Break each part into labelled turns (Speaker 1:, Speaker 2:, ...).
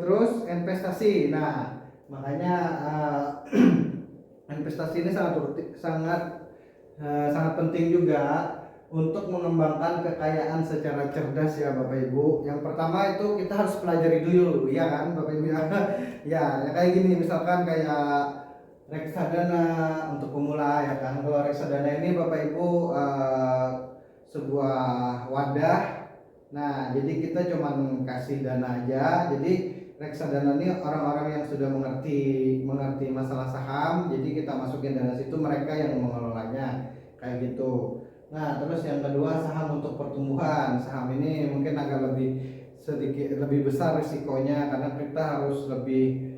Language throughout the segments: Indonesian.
Speaker 1: terus investasi. Nah, makanya investasi ini sangat penting juga untuk mengembangkan kekayaan secara cerdas ya Bapak Ibu. Yang pertama itu kita harus pelajari dulu, ya kan Bapak Ibu ya. Ya kayak gini, misalkan kayak reksadana untuk pemula, ya kan. Kalau reksadana ini Bapak Ibu sebuah wadah. Nah, jadi kita cuman kasih dana aja. Jadi reksadana ini orang-orang yang sudah mengerti masalah saham. Jadi kita masukin dana situ, mereka yang mengelolanya kayak gitu. Nah, terus yang kedua, saham untuk pertumbuhan. Saham ini mungkin agak sedikit lebih besar risikonya, karena kita harus lebih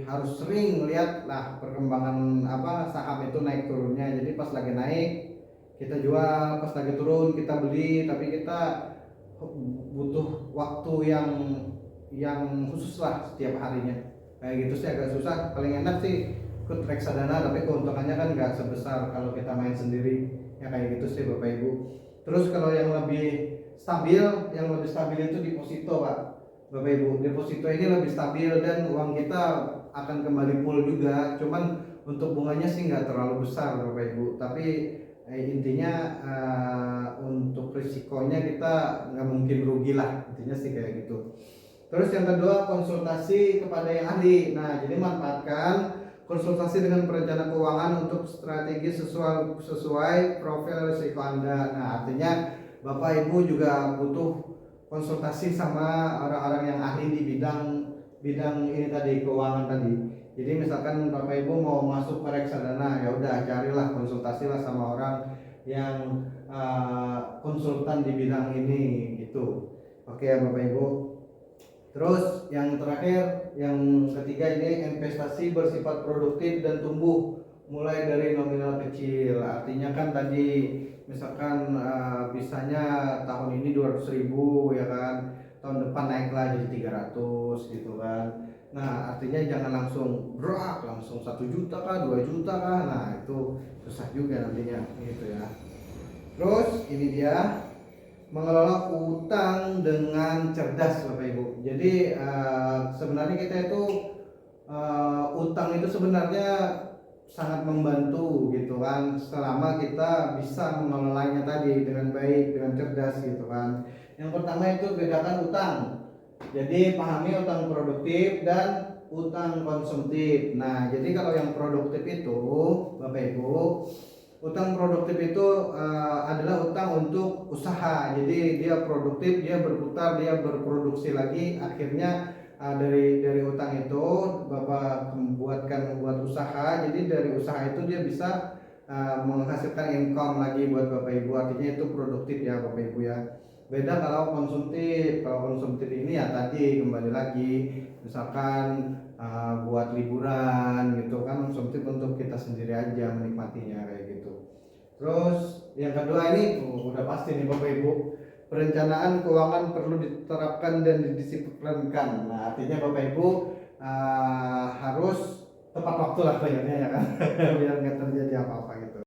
Speaker 1: harus sering lihat lah perkembangan saham itu naik turunnya. Jadi pas lagi naik kita jual, pas lagi turun kita beli, tapi kita butuh waktu yang khusus lah setiap harinya. Kayak gitu sih agak susah. Paling enak sih ikut reksadana, tapi keuntungannya kan nggak sebesar kalau kita main sendiri. Ya kayak gitu sih Bapak Ibu. Terus kalau yang lebih stabil itu deposito Pak. Bapak Ibu, deposito ini lebih stabil dan uang kita akan kembali full juga. Cuman untuk bunganya sih nggak terlalu besar Bapak Ibu. Tapi intinya untuk risikonya kita nggak mungkin rugi lah, intinya sih kayak gitu. Terus yang kedua, konsultasi kepada yang ahli. Nah, jadi manfaatkan konsultasi dengan perencana keuangan untuk strategi sesuai profil risiko Anda. Nah, artinya Bapak Ibu juga butuh konsultasi sama orang-orang yang ahli di bidang ini tadi, keuangan tadi. Jadi misalkan Bapak Ibu mau masuk ke reksadana, ya udah carilah konsultasilah sama orang yang konsultan di bidang ini gitu. Oke ya Bapak Ibu. Terus yang terakhir, yang ketiga, ini investasi bersifat produktif dan tumbuh mulai dari nominal kecil. Artinya kan tadi misalkan bisanya tahun ini 200.000 ya kan, tahun depan naiklah jadi 300 gitu kan. Nah, artinya jangan langsung langsung 1 juta kah, 2 juta kah. Nah, itu susah juga nantinya gitu ya. Terus ini dia mengelola utang dengan cerdas Bapak Ibu. Jadi sebenarnya kita itu utang itu sebenarnya sangat membantu gitu kan, selama kita bisa mengelolanya tadi dengan baik, dengan cerdas gitu kan. Yang pertama itu bedakan utang. Jadi pahami utang produktif dan utang konsumtif. Nah, jadi kalau yang produktif itu Bapak Ibu, utang produktif itu adalah utang untuk usaha. Jadi dia produktif, dia berputar, dia berproduksi lagi. Akhirnya dari utang itu Bapak buat usaha. Jadi dari usaha itu dia bisa menghasilkan income lagi buat Bapak Ibu. Artinya itu produktif ya Bapak Ibu ya. Beda kalau konsumtif. Kalau konsumtif ini ya tadi kembali lagi, misalkan buat liburan gitu kan, konsumtif untuk kita sendiri aja menikmatinya kayak gitu. Terus yang kedua ini udah pasti nih Bapak Ibu, perencanaan keuangan perlu diterapkan dan didisiplinkan. Nah, artinya Bapak Ibu harus tepat waktu lah kayaknya ya kan biar nggak terjadi apa-apa gitu.